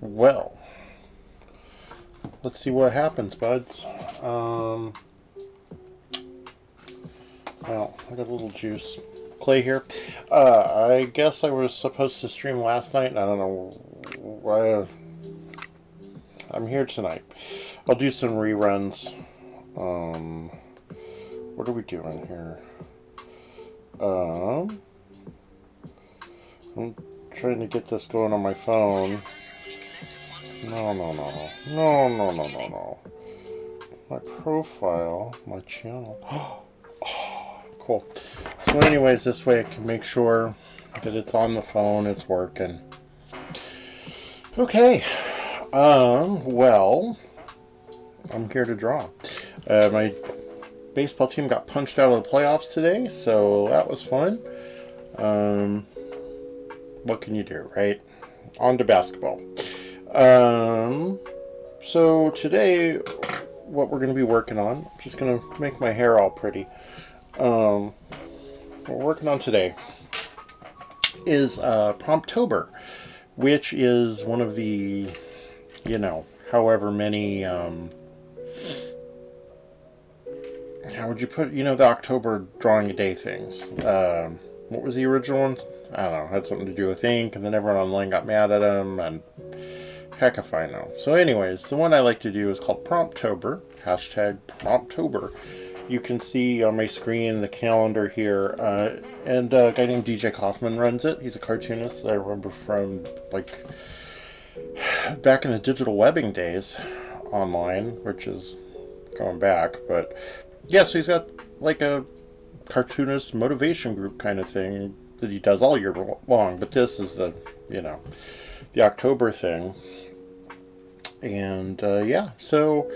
Well, let's see what happens, buds. Well, I got a little juice. Clay here. I guess I was supposed to stream last night, and I don't know why. I'm here tonight. I'll do some reruns. What are we doing here? I'm trying to get this going on my phone. No. My profile, my channel. Oh, cool. So anyways, this way I can make sure that it's on the phone, it's working. Okay. Well, I'm here to draw. My baseball team got punched out of the playoffs today, so that was fun. What can you do, right? On to basketball. So today, what we're going to be working on, I'm just going to make my hair all pretty. What we're working on today is Promptober, which is one of the, however many, how would you put it? The October drawing a day things. What was the original one? I don't know. It had something to do with ink, and then everyone online got mad at him, and heck if I know. So anyways, the one I like to do is called Promptober, hashtag Promptober. You can see on my screen the calendar here, and a guy named DJ Kaufman runs it. He's a cartoonist that I remember from, back in the digital webbing days online, which is going back, but yeah, so he's got, a cartoonist motivation group kind of thing that he does all year long, but this is the October thing. And yeah, so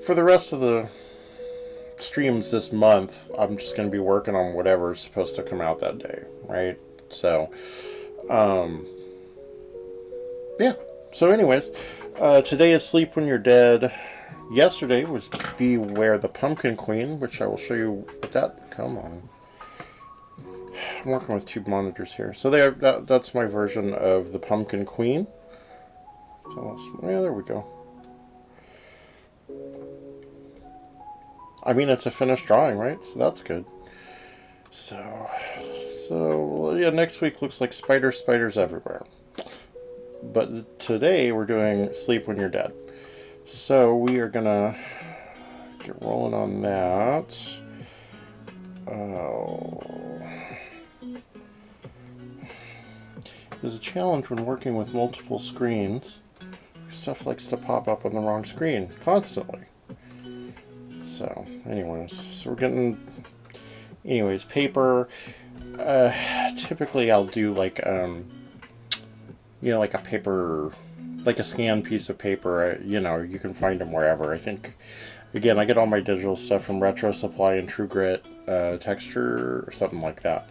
for the rest of the streams this month, I'm just going to be working on whatever's supposed to come out that day, right? So yeah, so anyways, today is Sleep When You're Dead. Yesterday was Beware the Pumpkin Queen, which I will show you with that. Come on. I'm working with two monitors here. So that's my version of the Pumpkin Queen. There we go. I mean, it's a finished drawing, right? So that's good. So yeah, next week looks like spiders everywhere. But today we're doing Sleep When You're Dead. So we are gonna get rolling on that. There's a challenge when working with multiple screens. Stuff likes to pop up on the wrong screen constantly. So, anyways, we're getting, paper. Typically, I'll do like a paper, like a scanned piece of paper. You can find them wherever. I think, again, I get all my digital stuff from Retro Supply and True Grit Texture or something like that.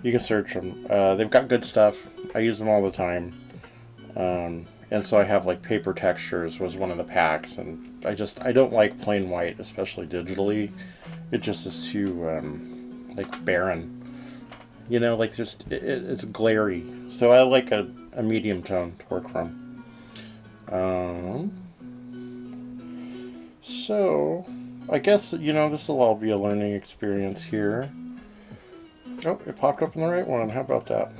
You can search them. They've got good stuff. I use them all the time. And so I have paper textures was one of the packs, and I don't like plain white, especially digitally. It just is too barren. It's glary. So I like a medium tone to work from. So I guess this will all be a learning experience here. Oh, it popped up in the right one. How about that?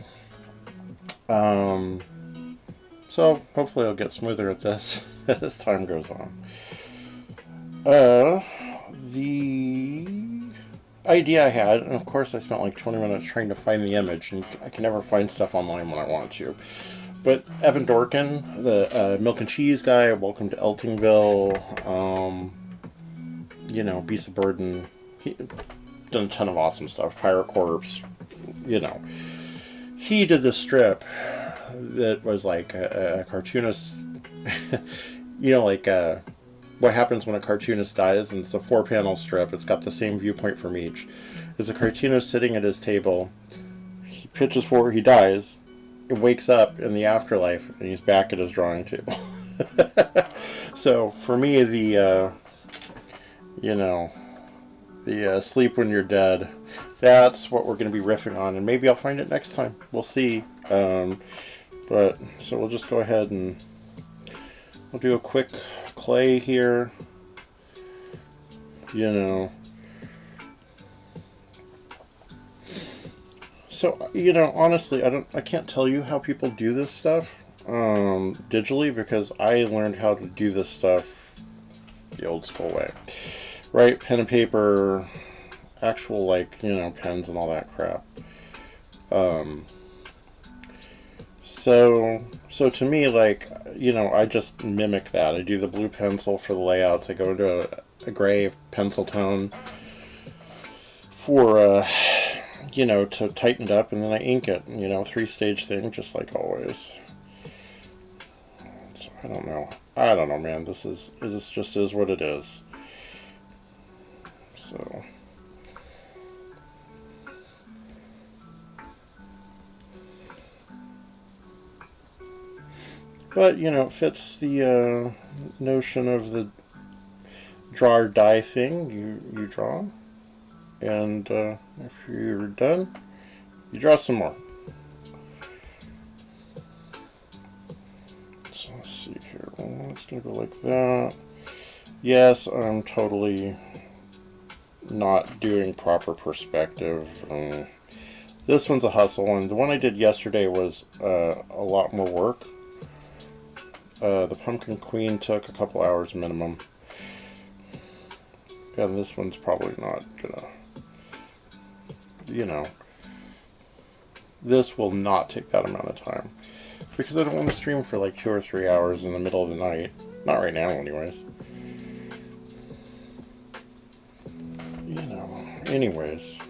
So hopefully I'll get smoother at this as time goes on. The idea I had, and of course I spent 20 minutes trying to find the image, and I can never find stuff online when I want to. But Evan Dorkin, the milk and cheese guy, Welcome to Eltingville, Beast of Burden, he done a ton of awesome stuff. Pirate Corps, He did this strip that was a cartoonist, what happens when a cartoonist dies, and it's a 4-panel strip. It's got the same viewpoint from each. There's a cartoonist sitting at his table. He pitches forward, he dies, and wakes up in the afterlife, and he's back at his drawing table. So for me, the Sleep When You're Dead, that's what we're going to be riffing on, and maybe I'll find it next time. We'll see. But so we'll just go ahead and We'll do a quick clay here. You know. So, you know, honestly, I can't tell you how people do this stuff digitally, because I learned how to do this stuff the old school way. Right? Pen and paper, actual, like, you know, pens and all that crap. So to me, like, you know, I just mimic that. I do the blue pencil for the layouts. I go into a gray pencil tone for, you know, to tighten it up, and then I ink it. You know, 3-stage thing, just like always. So I don't know. I don't know, man. This just is what it is. So. But, you know, it fits the notion of the draw or die thing. You draw, and if you're done, you draw some more. So let's see here. Well, it's going to go like that. Yes, I'm totally not doing proper perspective. This one's a hustle, and the one I did yesterday was a lot more work. The Pumpkin Queen took a couple hours minimum. And this one's probably not gonna, you know, this will not take that amount of time. Because I don't want to stream for like 2 or 3 hours in the middle of the night. Not right now, anyways. You know, anyways.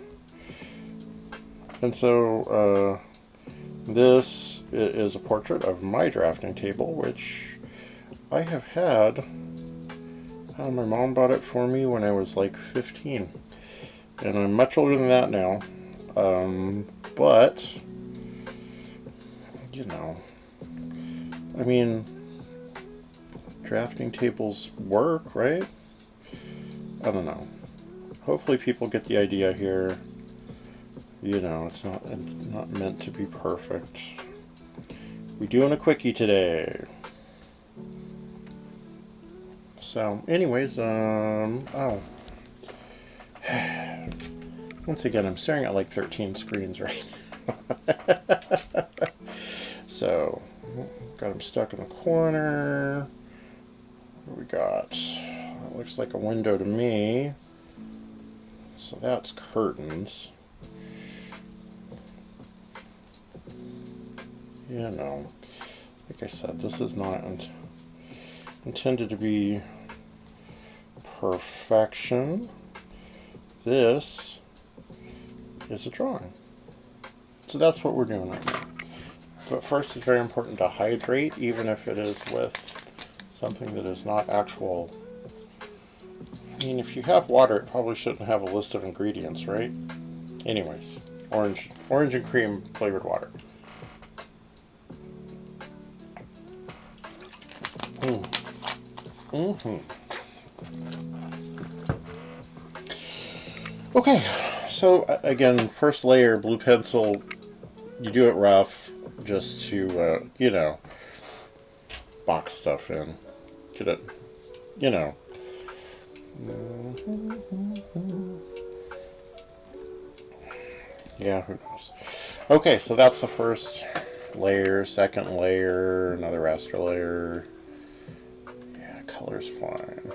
And so, this is a portrait of my drafting table, which I have had. My mom bought it for me when I was like 15. And I'm much older than that now. But, you know, I mean, drafting tables work, right? I don't know. Hopefully people get the idea here. You know, it's not meant to be perfect. We're doing a quickie today. So, anyways, oh. Once again, I'm staring at like 13 screens right now. So, got them stuck in the corner. What do we got? That looks like a window to me. So that's curtains. You know, like I said, this is not intended to be perfection. This is a drawing. So that's what we're doing right now. But first, it's very important to hydrate, even if it is with something that is not actual. I mean, if you have water, it probably shouldn't have a list of ingredients, right? Anyways, orange and cream flavored water. Okay, so again, first layer, blue pencil, you do it rough just to, you know, box stuff in. Get it, you know. Yeah, who knows. Okay, so that's the first layer, second layer, another raster layer. Yeah, color's fine.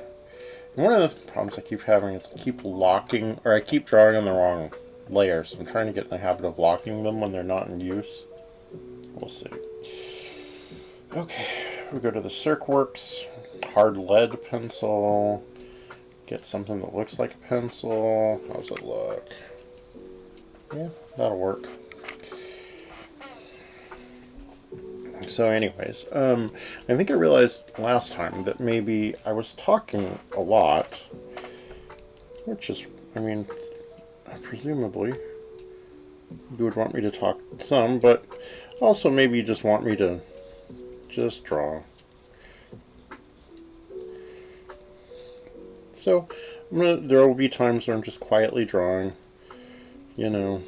And one of the problems I keep having is I keep locking, or I keep drawing on the wrong layer, so I'm trying to get in the habit of locking them when they're not in use. We'll see. Okay, we go to the Circworks hard lead pencil. Get something that looks like a pencil. How's it look? Yeah, that'll work. So anyways, I think I realized last time that maybe I was talking a lot, which is, I mean, presumably you would want me to talk some, but also maybe you just want me to just draw. So there will be times where I'm just quietly drawing, you know.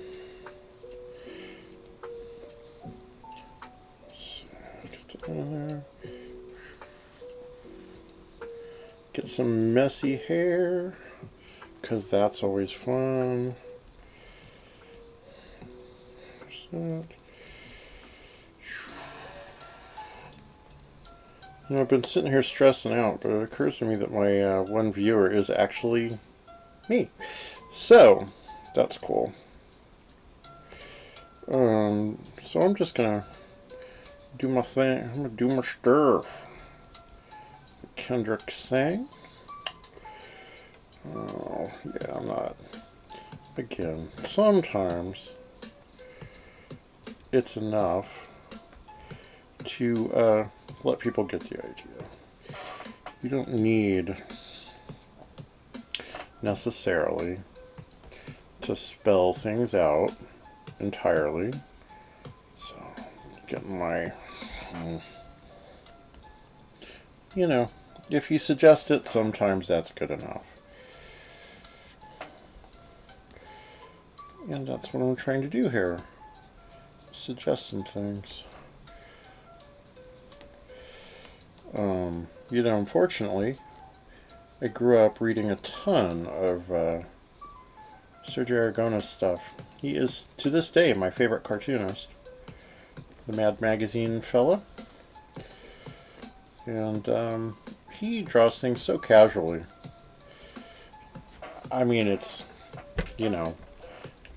some messy hair, because that's always fun. You know, I've been sitting here stressing out, but it occurs to me that my one viewer is actually me. So, that's cool. So I'm just gonna do my thing. I'm gonna do my stuff. Kendrick sang. Oh, yeah, I'm not. Again, sometimes it's enough to let people get the idea. You don't need necessarily to spell things out entirely. So, getting my, you know, if you suggest it, sometimes that's good enough. And that's what I'm trying to do here. Suggest some things. You know, unfortunately, I grew up reading a ton of Sergio Aragonés stuff. He is, to this day, my favorite cartoonist. The Mad Magazine fella. And he draws things so casually. I mean, it's, you know,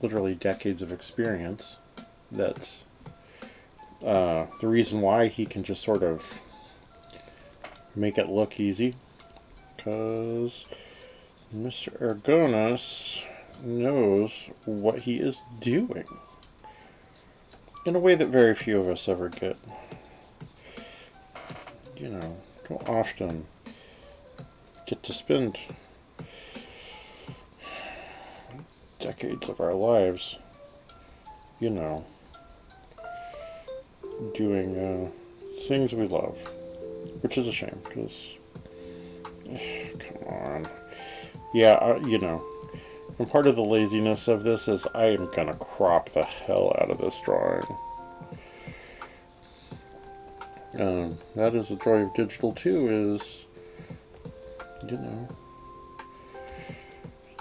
literally decades of experience. That's the reason why he can just sort of make it look easy. Because Mr. Aragonés knows what he is doing in a way that very few of us ever get. You know, don't often get to spend decades of our lives, you know, doing things we love, which is a shame, because, come on. Yeah, you know, and part of the laziness of this is I am going to crop the hell out of this drawing. That is the joy of digital too, is, you know,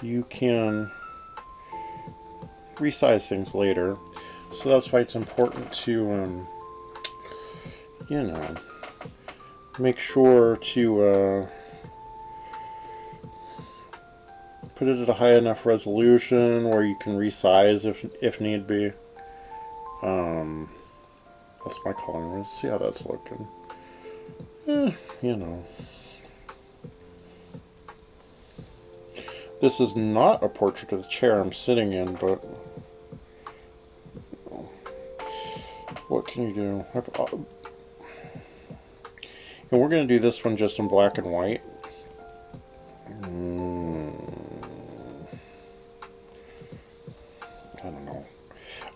you can resize things later. So that's why it's important to, you know, make sure to put it at a high enough resolution where you can resize if need be. That's my calling. Let's see how that's looking. You know. This is not a portrait of the chair I'm sitting in, but what can you do? And we're going to do this one just in black and white.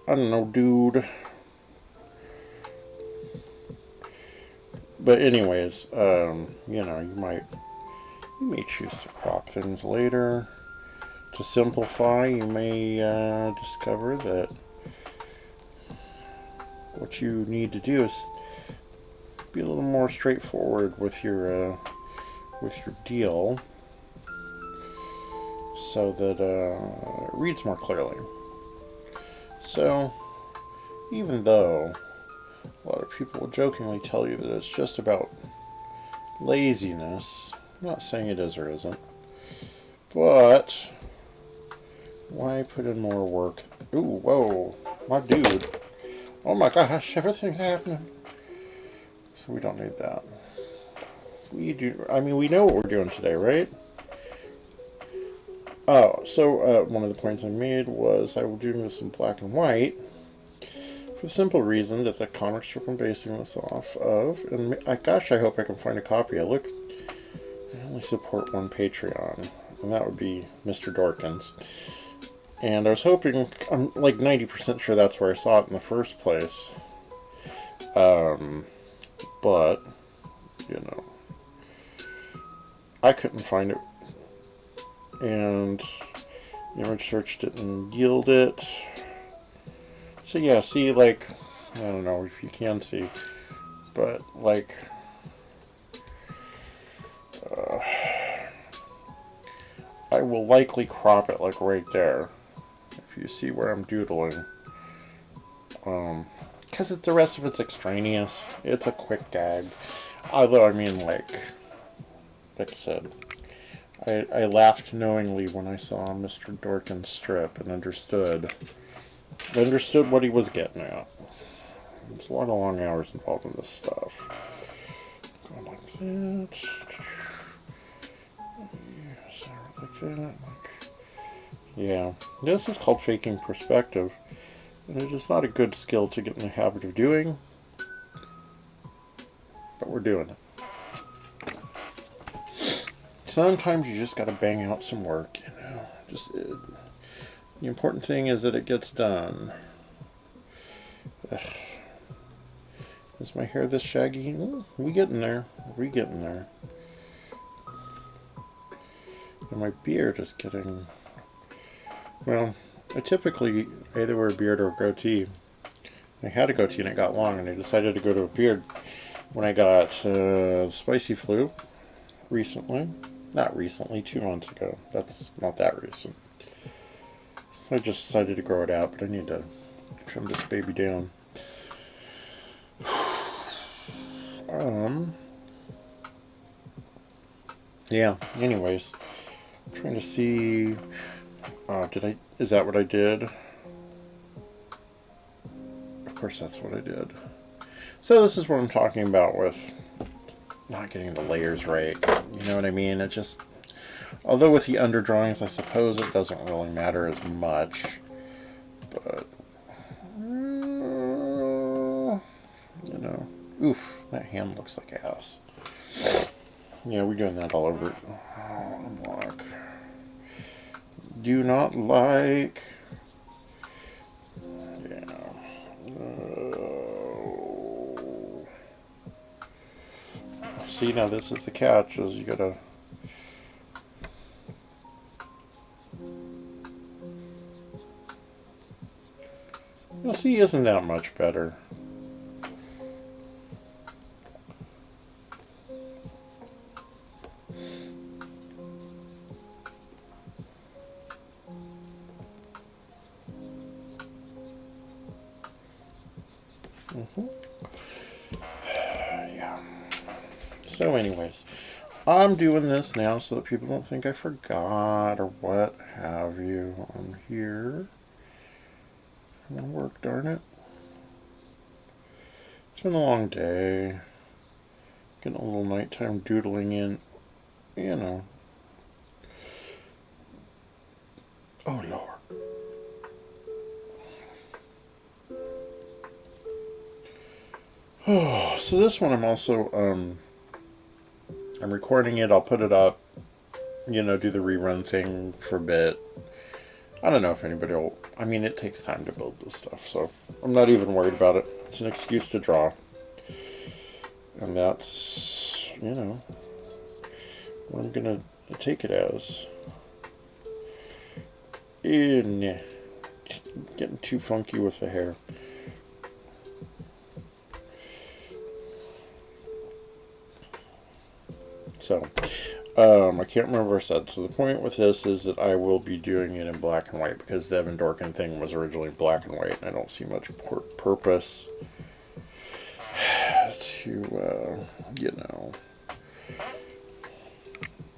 I don't know, dude. But anyways, you know, you may choose to crop things later. To simplify, you may discover that what you need to do is be a little more straightforward with your deal, so that it reads more clearly. So, even though a lot of people will jokingly tell you that it's just about laziness, I'm not saying it is or isn't, but why put in more work? Ooh, whoa, my dude. Oh my gosh, everything's happening. So we don't need that. We do, I mean, we know what we're doing today, right? Oh, so one of the points I made was I will do this in black and white for the simple reason that the comic strip I'm basing this off of, and gosh, I hope I can find a copy. I only support one Patreon, and that would be Mr. Dorkins. And I was hoping, I'm like 90% sure that's where I saw it in the first place. But, you know, I couldn't find it. And image search didn't yield it. So yeah, see, like, I don't know if you can see, but like, I will likely crop it like right there. If you see where I'm doodling. Because the rest of it's extraneous. It's a quick gag. Although, I mean, like I said, I laughed knowingly when I saw Mr. Dorkin's strip and understood what he was getting at. There's a lot of long hours involved in this stuff. Going like that. Like that. Yeah. This is called faking perspective. And it is not a good skill to get in the habit of doing. But we're doing it. Sometimes you just gotta bang out some work, you know. The important thing is that it gets done. Ugh. Is my hair this shaggy? Ooh, we getting there. We getting there. And my beard is getting... Well, I typically either wear a beard or a goatee. I had a goatee and it got long, and I decided to go to a beard when I got spicy flu recently. Not recently, 2 months ago. That's not that recent. I just decided to grow it out, but I need to trim this baby down. Yeah, anyways. I'm trying to see... is that what I did? Of course that's what I did. So this is what I'm talking about with not getting the layers right. You know what I mean? It just... Although with the underdrawings, I suppose it doesn't really matter as much. But... you know... Oof, that hand looks like ass. Yeah, we're doing that all over. Oh, unlock. Do not like. Yeah. See, now this is the catch, is you gotta. You'll see, isn't that much better. Yeah. So anyways, I'm doing this now so that people don't think I forgot or what have you. I'm here. I'm gonna work, darn it. It's been a long day. Getting a little nighttime doodling in, you know. Oh, Lord. Oh, so this one I'm also, I'm recording it. I'll put it up, you know, do the rerun thing for a bit. I don't know if anybody will, I mean, it takes time to build this stuff, so I'm not even worried about it. It's an excuse to draw. And that's, you know, what I'm going to take it as. Nah. Getting too funky with the hair. So, I can't remember what I said. So the point with this is that I will be doing it in black and white because the Evan Dorkin thing was originally black and white, and I don't see much purpose to, you know,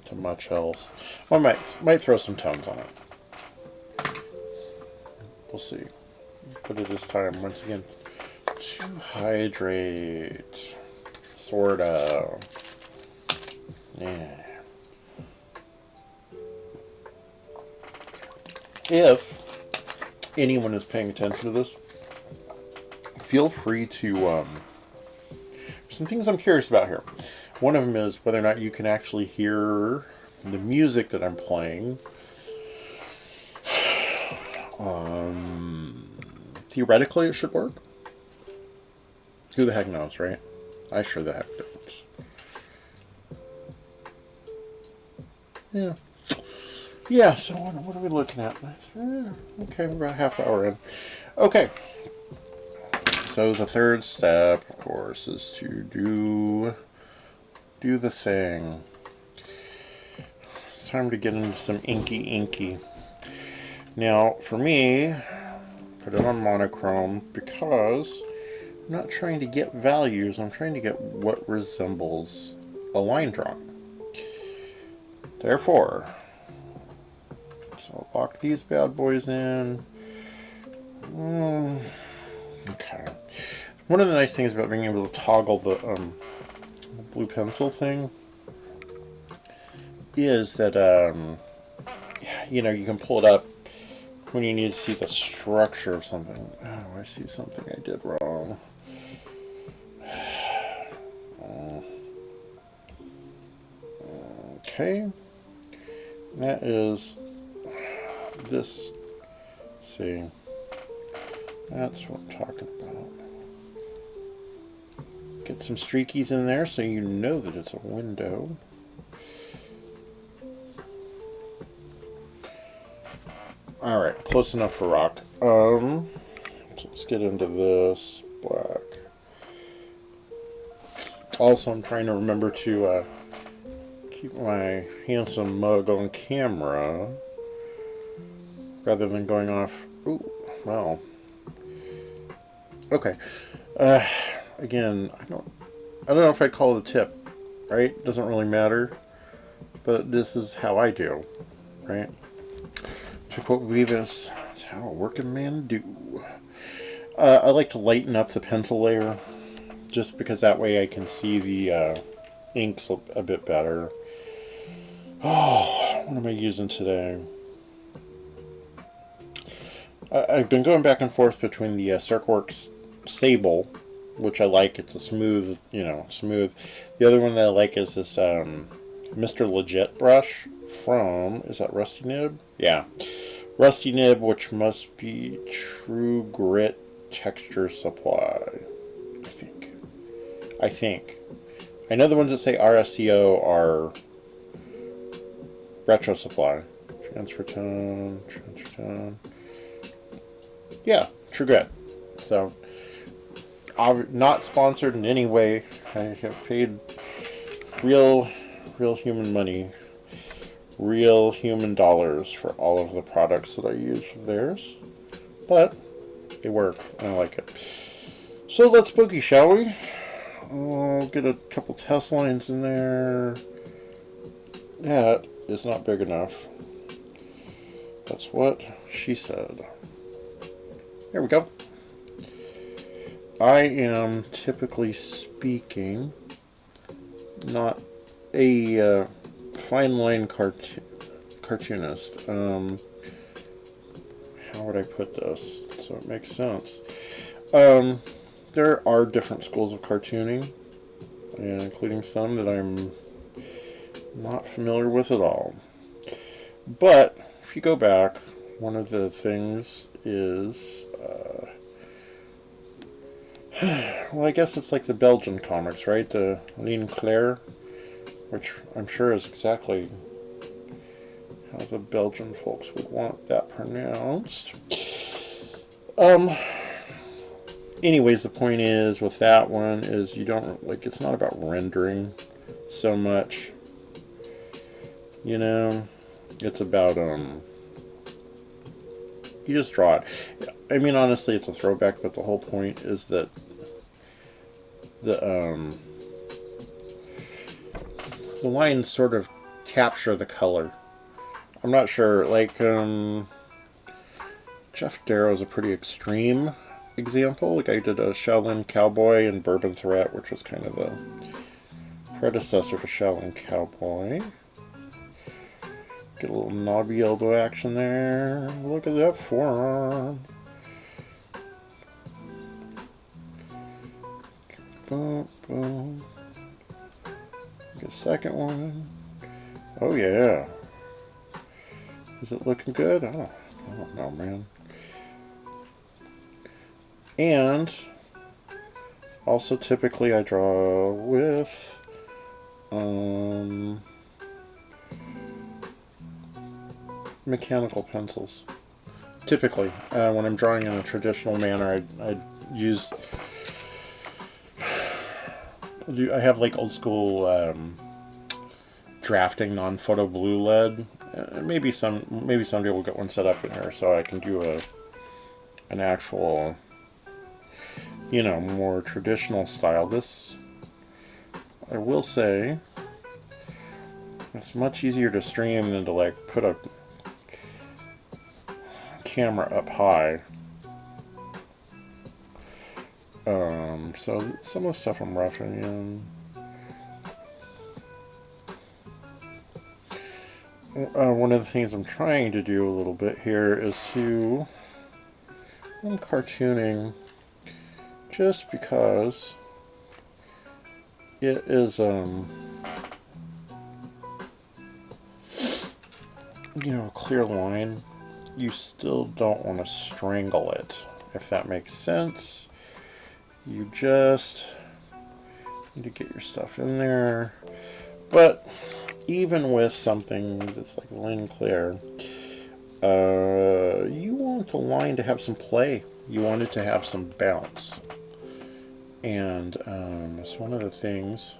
to much else. I might throw some tones on it. We'll see. But it is time, once again, to hydrate. Sorta. Yeah. If anyone is paying attention to this, feel free to, some things I'm curious about here. One of them is whether or not you can actually hear the music that I'm playing. Theoretically, it should work. Who the heck knows, right? I sure the heck don't. Yeah. Yeah, so what are we looking at? Okay, we're about half hour in. Okay. So the third step, of course, is to do the thing. it's time to get into some inky. Now, for me, put it on monochrome because I'm not trying to get values, I'm trying to get what resembles a line drawing. Therefore, so I'll lock these bad boys in. Okay. One of the nice things about being able to toggle the blue pencil thing is that, you know, you can pull it up when you need to see the structure of something. Oh, I see something I did wrong. Okay. That is this. See. That's what I'm talking about. Get some streakies in there so you know that it's a window. Alright, close enough for rock. So let's get into this black. Also, I'm trying to remember to keep my handsome mug on camera rather than going off. Ooh, well. Okay. Again, I don't know if I'd call it a tip, right? Doesn't really matter. But this is how I do, right? To quote Beavis, it's how a working man do. I like to lighten up the pencil layer, just because that way I can see the inks a bit better. Oh, what am I using today? I've been going back and forth between the Circworks Sable, which I like. It's a smooth, you know, smooth. The other one that I like is this Mr. Legit brush from, is that Rusty Nib? Yeah. Rusty Nib, which must be True Grit Texture Supply. I think. I know the ones that say RSCO are Retro Supply. Transfer tone. Yeah, True Grit. So, I'm not sponsored in any way. I have paid real human money, real human dollars for all of the products that I use of theirs. But they work, and I like it. So let's boogie, shall we? I'll get a couple test lines in there. That is not big enough. That's what she said. There we go. I am, typically speaking, not a fine line cartoonist. How would I put this so it makes sense? There are different schools of cartooning, and including some that I'm not familiar with at all. But if you go back, one of the things is, well, I guess it's like the Belgian comics, right? The Ligne Claire, which I'm sure is exactly how the Belgian folks would want that pronounced. Anyways, the point is with that one is you don't, like, it's not about rendering so much, you know, it's about, you just draw it. I mean, honestly, it's a throwback, but the whole point is that the lines sort of capture the color. I'm not sure, like, Jeff Darrow's a pretty extreme example. Like, I did a Shaolin Cowboy and Bourbon Threat, which was kind of the predecessor to Shaolin Cowboy. Get a little knobby elbow action there. Look at that forearm. Boom, boom. Get a second one. Oh, yeah. Is it looking good? I don't know, man. And also, typically, I draw with mechanical pencils. Typically, when I'm drawing in a traditional manner, I use. I have like old school drafting non-photo blue lead. Maybe someday we'll get one set up in here so I can do an actual, more traditional style. This, I will say, it's much easier to stream than to like put a camera up high. So some of the stuff I'm roughing in. One of the things I'm trying to do a little bit here is I'm cartooning just because it is, a clear line. You still don't want to strangle it, if that makes sense. You just need to get your stuff in there. But even with something that's like line clear, you want the line to have some play. You want it to have some bounce. And it's one of the things,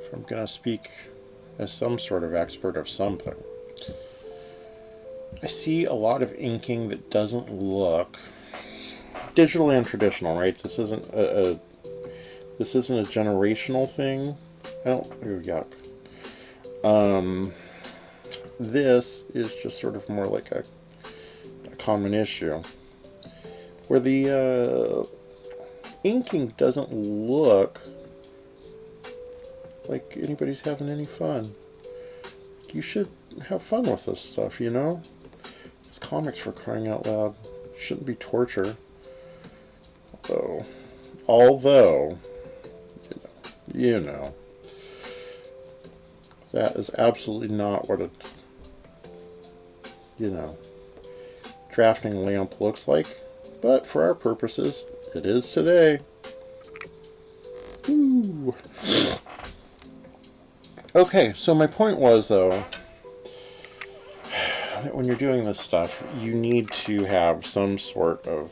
if I'm going to speak as some sort of expert of something, I see a lot of inking that doesn't look digital and traditional, right? This isn't a generational thing. Yuck. This is just sort of more like a common issue where the inking doesn't look like anybody's having any fun. You should have fun with this stuff, It's comics, for crying out loud. It shouldn't be torture. Although, that is absolutely not what a, drafting lamp looks like. But for our purposes, it is today. Woo. Okay, so my point was, though, that when you're doing this stuff, you need to have some sort of,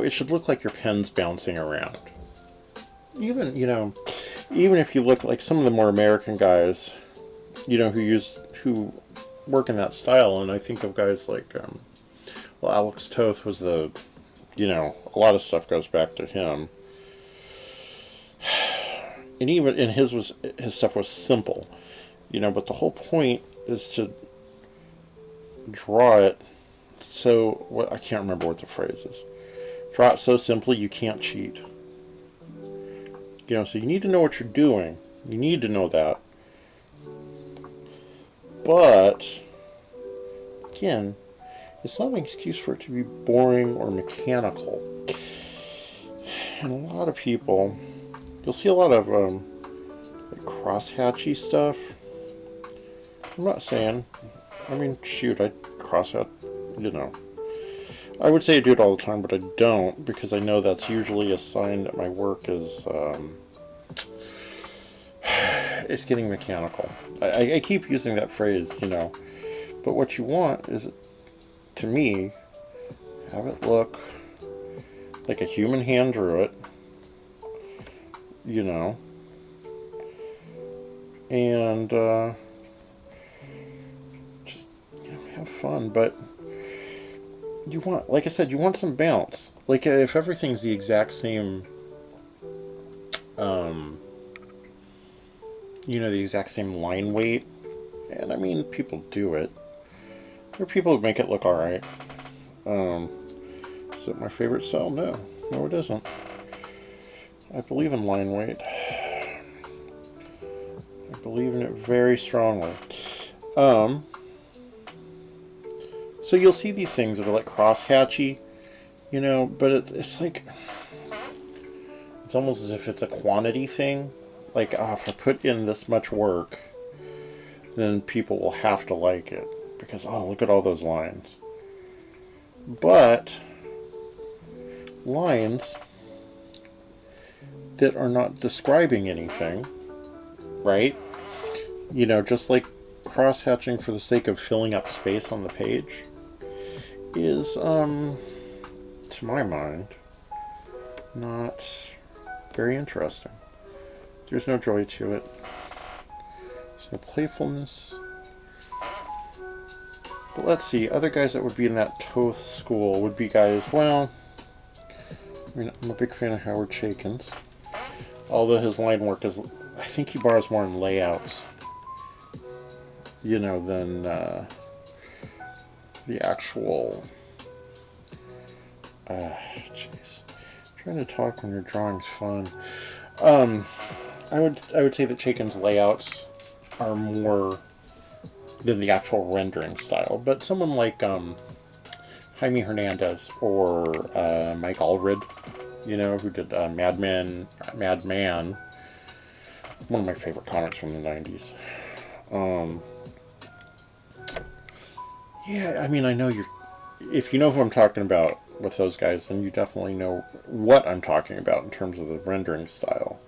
it should look like your pen's bouncing around. Even if you look like some of the more American guys, who work in that style, and I think of guys like, Alex Toth was a lot of stuff goes back to him. And his stuff was simple, but the whole point is to draw it so, I can't remember what the phrase is. Draw it so simply you can't cheat. So you need to know what you're doing. You need to know that. But, again, it's not an excuse for it to be boring or mechanical. And a lot of people, you'll see a lot of like crosshatchy stuff. I'm not saying, shoot, I crosshatch, I would say I do it all the time, but I don't, because I know that's usually a sign that my work is, it's getting mechanical. I keep using that phrase, but what you want is, to me, have it look like a human hand drew it, and just have fun. But you want, like I said, you want some bounce. Like if everything's the exact same, the exact same line weight, and people do it. There are people who make it look alright. Is it my favorite style? No, it isn't. I believe in line weight. I believe in it very strongly. So you'll see these things that are like crosshatchy, but it's like, it's almost as if it's a quantity thing. Like, if I put in this much work, then people will have to like it. Because, look at all those lines. But lines that are not describing anything, right? Just like cross-hatching for the sake of filling up space on the page is, to my mind, not very interesting. There's no joy to it. There's no playfulness. But let's see, other guys that would be in that Toth school would be guys, well, I mean, I'm a big fan of Howard Chaykin's. Although his line work is, I think he borrows more in layouts, you know, than the actual, jeez. Trying to talk when you're drawing's fun. I would say that Chaykin's layouts are more than the actual rendering style. But someone like Jaime Hernandez or Mike Allred, you know, who did Madman, one of my favorite comics from the 90s. Yeah, I mean, I know if you know who I'm talking about with those guys, then you definitely know what I'm talking about in terms of the rendering style.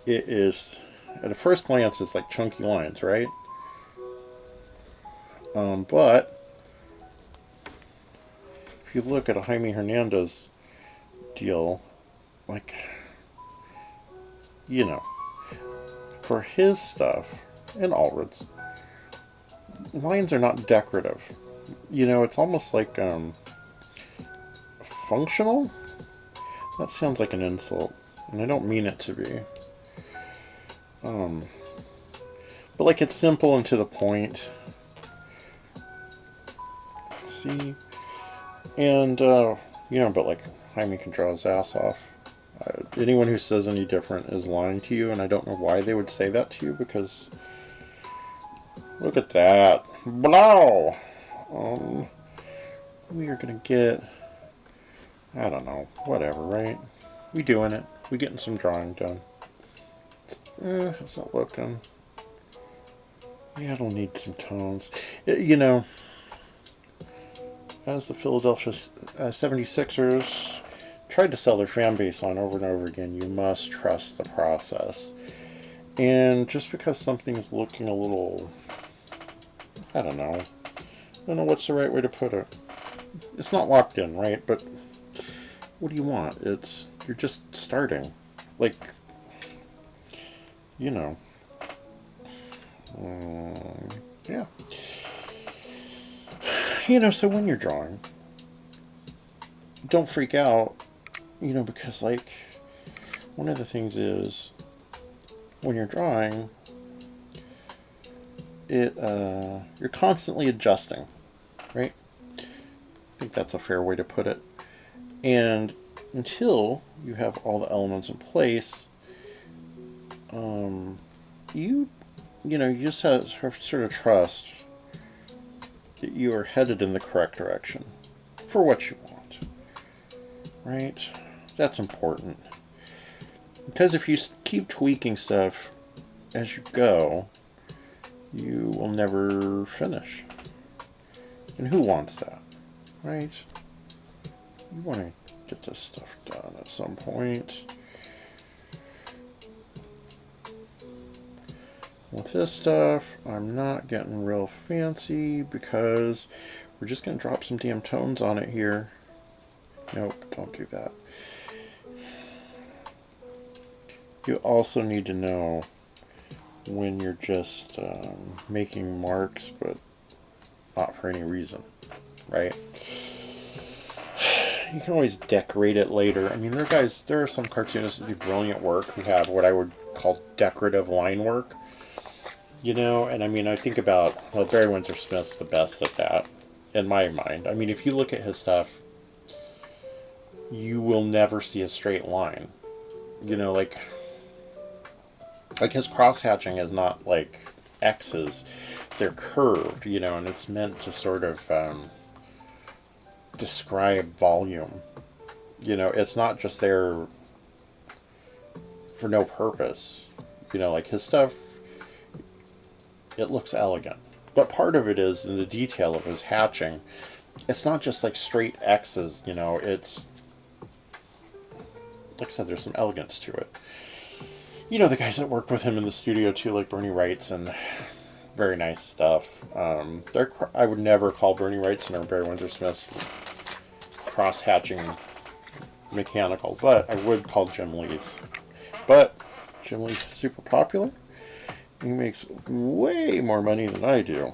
It is, at a first glance, it's like chunky lines, right? But if you look at a Jaime Hernandez deal, like, you know, for his stuff, and Allred's, lines are not decorative. You know, it's almost like functional? That sounds like an insult, and I don't mean it to be. But like, it's simple and to the point. See? And, you know, but like, Jaime can draw his ass off. Anyone who says any different is lying to you, and I don't know why they would say that to you, because look at that. Blow! We are gonna get, I don't know, whatever, right? We doing it. We getting some drawing done. How's that looking? Yeah, it'll need some tones. You know, as the Philadelphia 76ers tried to sell their fan base on over and over again, you must trust the process. And just because something's looking a little, I don't know what's the right way to put it. It's not locked in, right? But what do you want? You're just starting. Like, you know. Yeah. You know, so when you're drawing, don't freak out, you know, because, like, one of the things is, when you're drawing, you're constantly adjusting, right? I think that's a fair way to put it. And until you have all the elements in place, you just have to sort of trust that you are headed in the correct direction for what you want, right? That's important. Because if you keep tweaking stuff as you go, you will never finish. And who wants that, right? You want to get this stuff done at some point. With this stuff, I'm not getting real fancy because we're just going to drop some damn tones on it here. Nope, don't do that. You also need to know when you're just making marks, but not for any reason, right? You can always decorate it later. I mean, there are some cartoonists that do brilliant work who have what I would call decorative line work. You know, and I mean, I think about, well, Barry Windsor Smith's the best at that, in my mind. I mean, if you look at his stuff, you will never see a straight line. You know, like his cross-hatching is not like X's. They're curved, you know, and it's meant to sort of describe volume. You know, it's not just there for no purpose. You know, like his stuff, it looks elegant. But part of it is in the detail of his hatching. It's not just like straight X's, you know, it's, like I said, there's some elegance to it. You know, the guys that work with him in the studio too, like Bernie Wrightson, very nice stuff. I would never call Bernie Wrightson or Barry Windsor Smith's cross-hatching mechanical, but I would call Jim Lee's. But Jim Lee's super popular. He makes way more money than I do.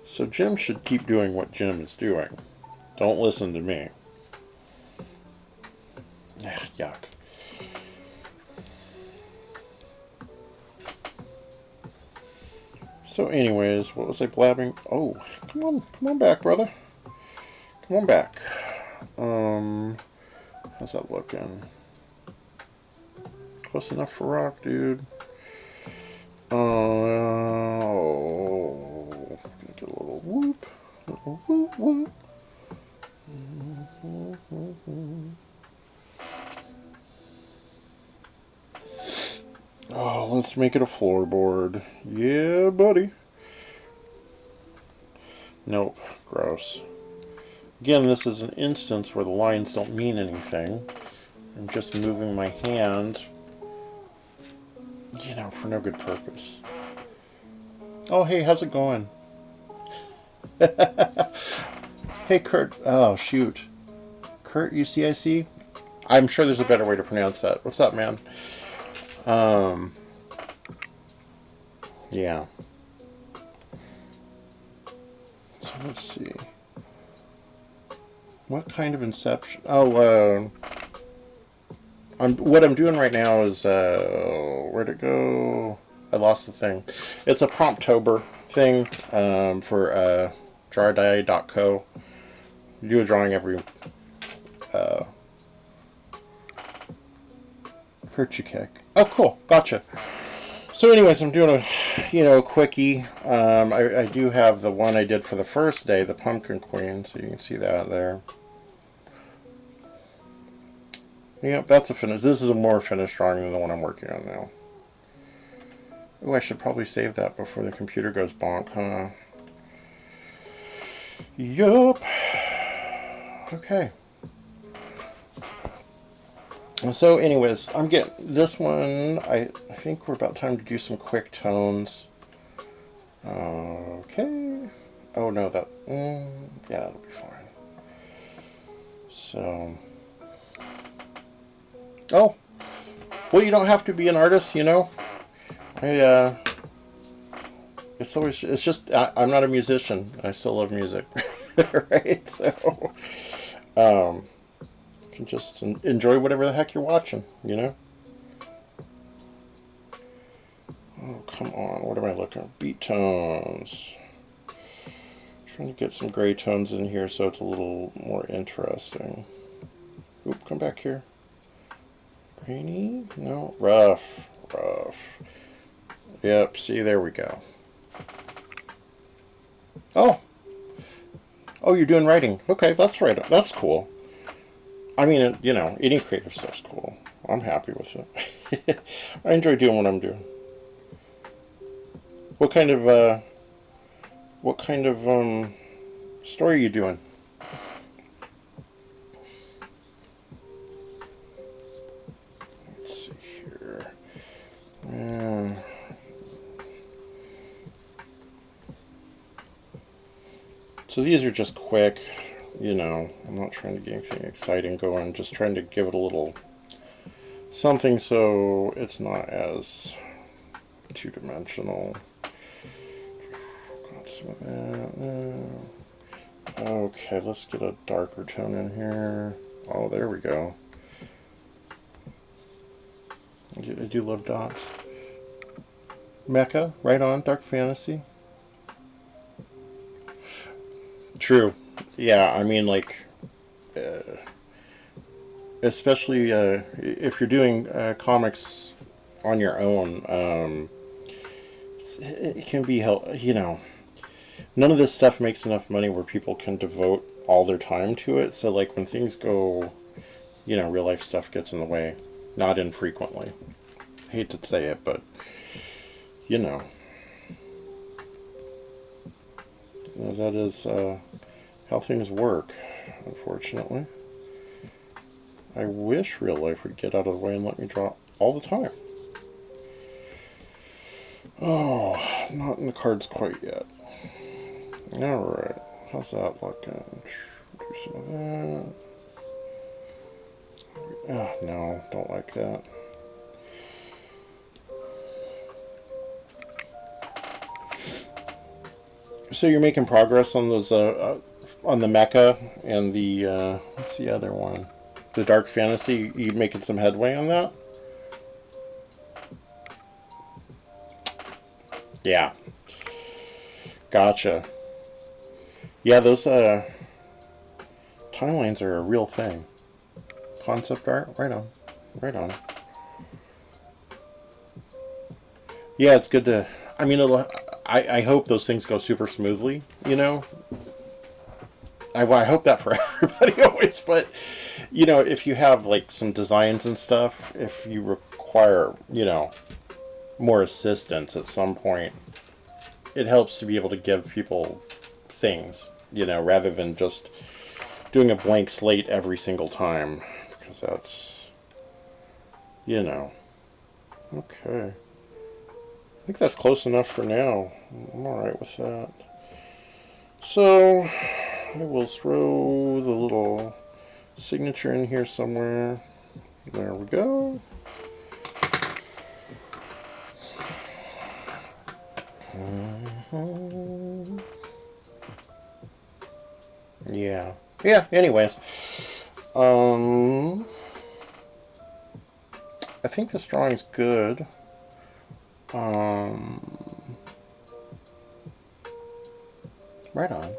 So Jim should keep doing what Jim is doing. Don't listen to me. Yuck. So anyways, what was I blabbing? Oh, come on back, brother. Come on back. How's that looking? Close enough for rock, dude. Oh, gonna get a little whoop. A little whoop whoop. Oh, let's make it a floorboard. Yeah, buddy. Nope, gross. Again, this is an instance where the lines don't mean anything. I'm just moving my hand, you know, for no good purpose. Oh, hey, how's it going? Hey, Kurt. Oh, shoot. Kurt, UCIC? I'm sure there's a better way to pronounce that. What's up, man? Yeah. So let's see. What kind of inception? Oh, what I'm doing right now is, where'd it go? I lost the thing. It's a Promptober thing, for, drawdie.co. You do a drawing every, hurt you kick. Oh, cool. Gotcha. So anyways, I'm doing a quickie. I do have the one I did for the first day, the Pumpkin Queen, so you can see that there. Yep, that's a finish. This is a more finished drawing than the one I'm working on now. Oh, I should probably save that before the computer goes bonk, huh? Yup. Okay. So anyways, I'm getting this one. I think we're about time to do some quick tones. Okay. Oh no, yeah, that'll be fine. So, oh, well, you don't have to be an artist, you know. It's just I'm not a musician. I still love music, right? So, you can just enjoy whatever the heck you're watching, you know. Oh, come on. What am I looking at? Beat tones. Trying to get some gray tones in here so it's a little more interesting. Oop, come back here. Grainy? No. Rough. Yep, see, there we go. Oh. Oh, you're doing writing. Okay, that's right. That's cool. I mean, you know, any creative stuff's cool. I'm happy with it. I enjoy doing what I'm doing. What kind of story are you doing? Let's see here. So these are just quick, you know. I'm not trying to get anything exciting going. Just trying to give it a little something so it's not as two-dimensional. Got some of that. Okay, let's get a darker tone in here. Oh, there we go. I do love dots. Mecha, right on, dark fantasy. True. Yeah, I mean, like, especially if you're doing comics on your own, it can be you know, none of this stuff makes enough money where people can devote all their time to it. So, like, when things go, you know, real life stuff gets in the way, not infrequently. I hate to say it, but, you know, that is how things work, unfortunately. I wish real life would get out of the way and let me draw all the time. Oh, not in the cards quite yet. Alright, how's that looking? Do some of that. Oh, no, don't like that. So you're making progress on those, on the mecha and the, what's the other one? The dark fantasy. You making some headway on that? Yeah, gotcha. Yeah, those timelines are a real thing. Concept art, right on, right on. Yeah, it's good to. I mean, I hope those things go super smoothly. I hope that for everybody always. But if you have like some designs and stuff, if you require more assistance at some point, it helps to be able to give people things. Rather than just doing a blank slate every single time, because that's you know okay. I think that's close enough for now. I'm alright with that. So, I will throw the little signature in here somewhere. There we go. Yeah. Yeah, anyways. Um, I think this drawing's good. Um, right on.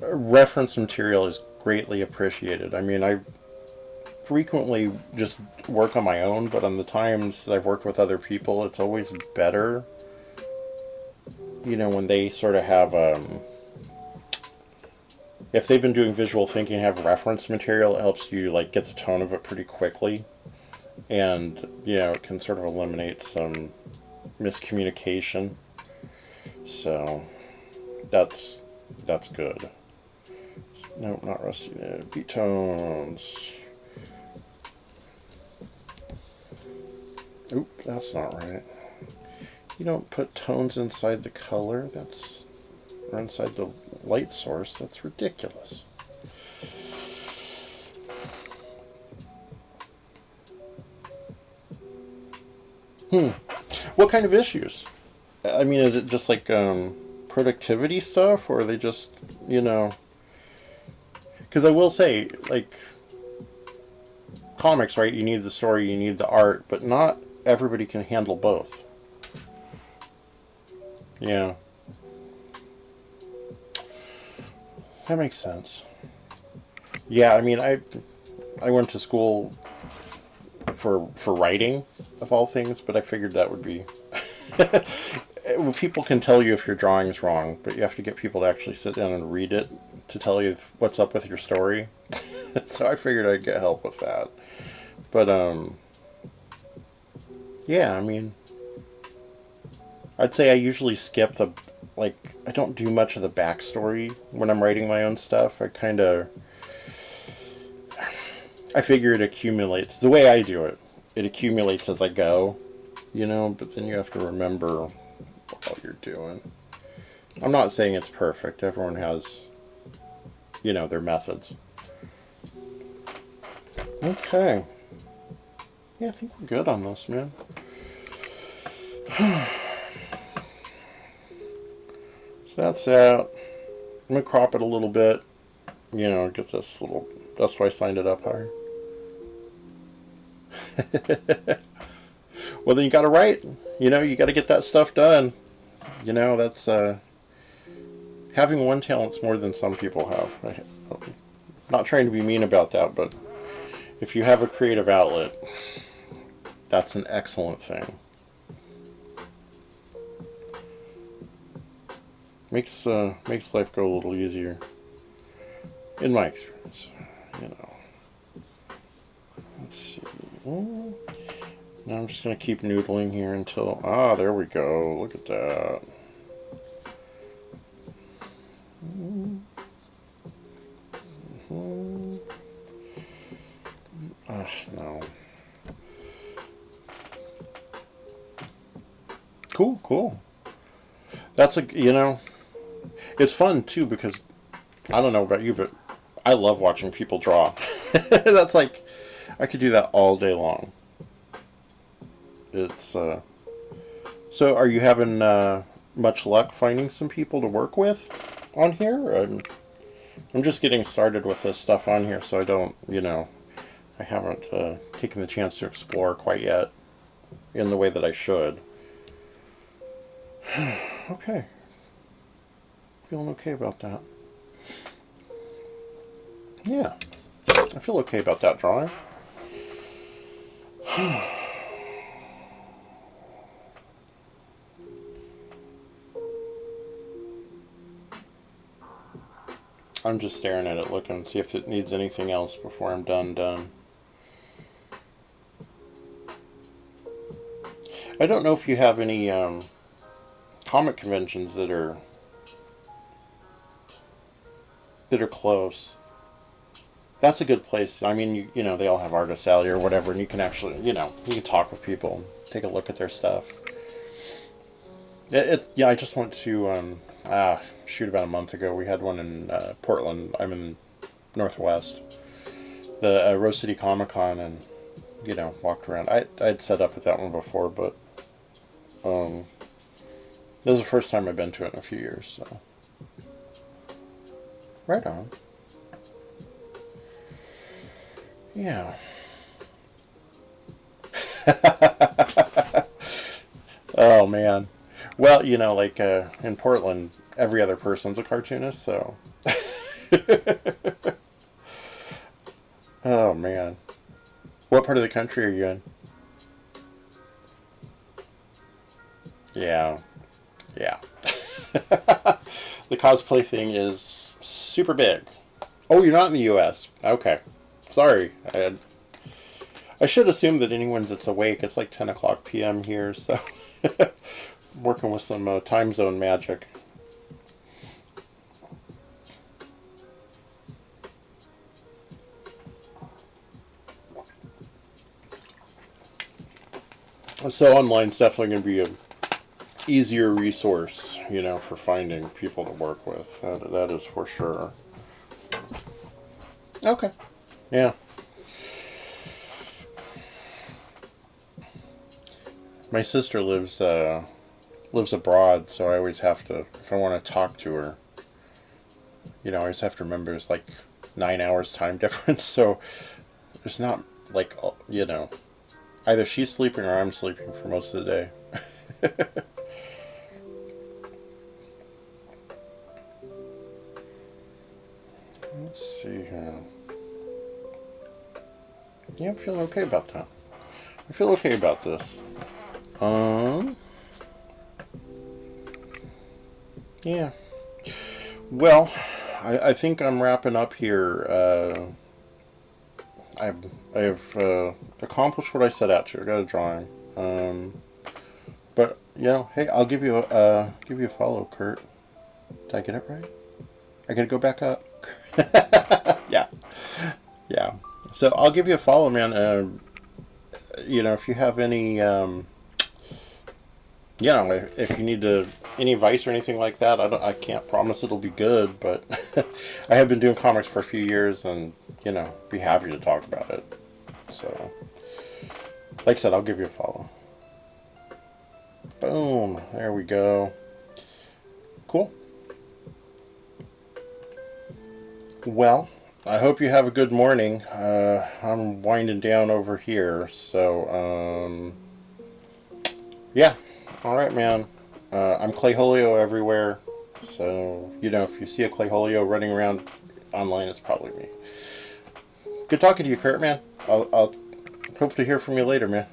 Reference material is greatly appreciated. I mean, I frequently just work on my own, but on the times that I've worked with other people, it's always better, when they sort of have, if they've been doing visual thinking, have reference material, it helps you, like, get the tone of it pretty quickly. And, it can sort of eliminate some miscommunication. So, that's, that's good. No, not rusty. Beat tones. Oop, that's not right. You don't put tones inside the color. Or inside the light source. That's ridiculous. What kind of issues? I mean, is it just like productivity stuff, or are they just, Because I will say, like, comics, right? You need the story, you need the art, but not everybody can handle both. Yeah, that makes sense. Yeah, I mean, I went to school for writing, of all things, but I figured that would be. Well, people can tell you if your drawing's wrong, but you have to get people to actually sit down and read it to tell you what's up with your story. So I figured I'd get help with that. But yeah, I mean, I'd say I usually skip the, like, I don't do much of the backstory when I'm writing my own stuff. I figure it accumulates. The way I do it, it accumulates as I go, but then you have to remember what you're doing. I'm not saying it's perfect. Everyone has, their methods. Okay. Yeah, I think we're good on this, man. So that's that. I'm going to crop it a little bit. Get this little... That's why I signed it up higher. Well, then you got to write. You got to get that stuff done. That's... having one talent's more than some people have. I'm not trying to be mean about that, but if you have a creative outlet, that's an excellent thing. Makes life go a little easier, in my experience. Let's see. Now I'm just gonna keep noodling here until there we go. Look at that. No. Cool, cool. That's it's fun too because I don't know about you, but I love watching people draw. That's like, I could do that all day long. It's, so are you having, much luck finding some people to work with on here. I'm just getting started with this stuff on here, so I don't, I haven't taken the chance to explore quite yet in the way that I should. Okay. Feeling okay about that. Yeah. I feel okay about that drawing. I'm just staring at it, looking, see if it needs anything else before I'm done. I don't know if you have any comic conventions that are close. That's a good place. I mean, they all have artist alley or whatever, and you can actually, you can talk with people, take a look at their stuff. Yeah, I just went to about a month ago. We had one in Portland. I'm in Northwest, the Rose City Comic Con, and walked around. I'd set up at that one before, but this is the first time I've been to it in a few years. So right on. Yeah. Oh man. Well, like in Portland, every other person's a cartoonist, so. Oh man. What part of the country are you in? Yeah. Yeah. The cosplay thing is super big. Oh, you're not in the U.S. Okay. Sorry. I should assume that anyone that's awake, it's like 10 o'clock p.m. here, so working with some time zone magic. So online's definitely going to be a easier resource, for finding people to work with. That is for sure. Okay. Yeah. My sister lives abroad, so I always have to, if I want to talk to her, I always have to remember it's like 9 hours time difference. So there's not like either she's sleeping or I'm sleeping for most of the day. Let's see here. Yeah, I'm feeling okay about that. I feel okay about this. Yeah. Well, I think I'm wrapping up here. I have accomplished what I set out to. I got a drawing. But hey, I'll give you a follow, Kurt. Did I get it right? I gotta go back up. Yeah, yeah. So I'll give you a follow, man. If you have any, if you need any advice or anything like that, I can't promise it'll be good, but I have been doing comics for a few years, and be happy to talk about it. So, like I said, I'll give you a follow. Boom. There we go. Cool. Well, I hope you have a good morning. I'm winding down over here, so yeah. All right, man. I'm Clayholio everywhere, so if you see a Clayholio running around online, it's probably me. Good talking to you, Kurt, man. I'll hope to hear from you later, man.